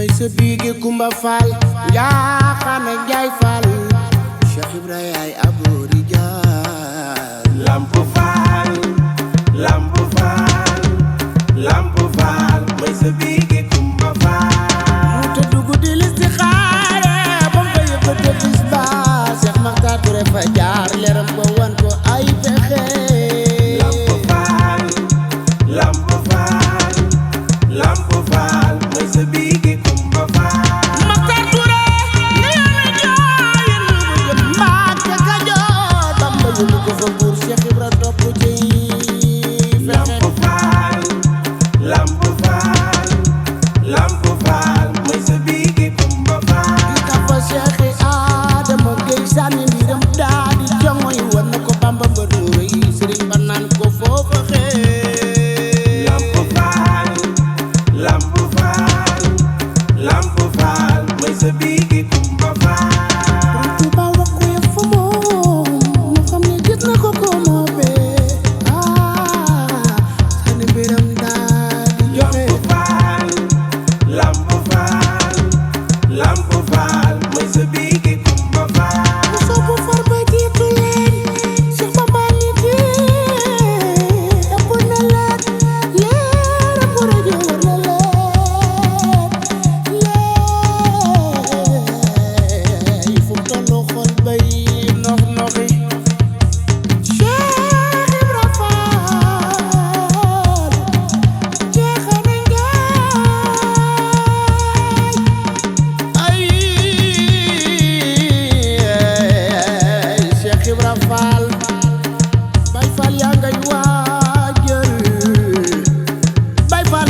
sa biige Kumba Fall yaa xame Njaay Fall Cheikh Ibrahima ay aboori jaar Lamp Fall Lamp Fall Lamp Fall may sa biige Kumba Fall mu te dugg di listixaare ba nga yëkkate bis ba Cheikh Makhtar Touré fa jaar leeram ba wan ko ay pexe Lamp Fall Lamp Fall Lamp Fall may sa biige Kumba Fall Makhtar Touré ne na jooy nu bu jëm Mbàkke Kajoor Bamba yóbbu ko fa buur Cheikh Ibra topp ci Lamp Fall Lamp Fall Lamp Fall may sa biige Kumba Fall ka fa Cheikh Adama Gueye sànni mbiram daa di jongoy war na ko Bamba mbër mu rëy sëriñ ba naan ko foofa xee Lamp Fall Lamp Fall Lamp Fall may sa biige Kumba Fall Tuuba wax ko yëf fa moom mu xam ne gis na ko ko moo bee sànni mbiram daa di joxe Lamp Fall Lamp Fall Lamp Fall may sa biige Kumba Fall soobu far ba jiitu leen Cheikh Bamba ni ëpp na leen leer bu rajo war na leen fu mu tollu xol bay nox noxi Cheikh Ibra Fall jeexane ngaay ay Cheikh Ibra Fall Baay Fall yaa ngay waajal Baay Fall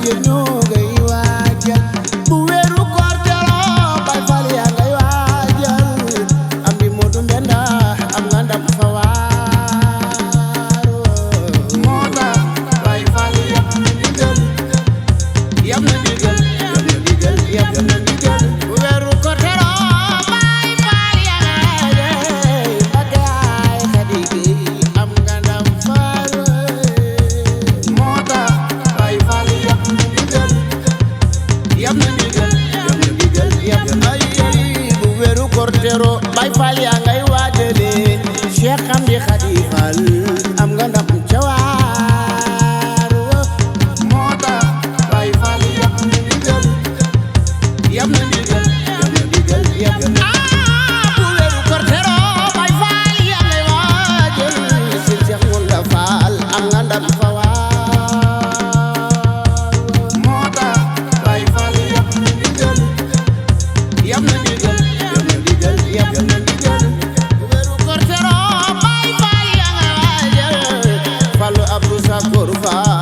yéen ñoo ngay waajal bu weeru koor teroo Baay Fall yaa ngay waajal am di Moodu Mbenda am nga ndam fa waar moo tax Baay Fall yam na ndigal yam na ndigal yam na ndigal yam na ndigal bu weeru koor teroo Baay Fall yaa ngay Mbàkke ay Xadi Géey am nga ndam faar moo tax Baay Fall yam na ndigal yam na ndigal yam na ndigal yam na bu weeru koor teroo Baay Fall yaa ngay waajale Cheikh Amdi Xadi Fall am nga ndam ca waar moo tax Baay Fall yam na ndigal yam na ndigal yam na ndigal yam na bu weeru koor teroo Baay Fall yaa ngay waajal si Cheikh Ngounda Fall am nga ndam fa waar moo tax Baay Fall yam na ndigal yam na ndigal yam na ndigal yam na ndigal bu weeru koor teroo Baay Fall yaa ngay waajal Fallu Abdou Sakour Fall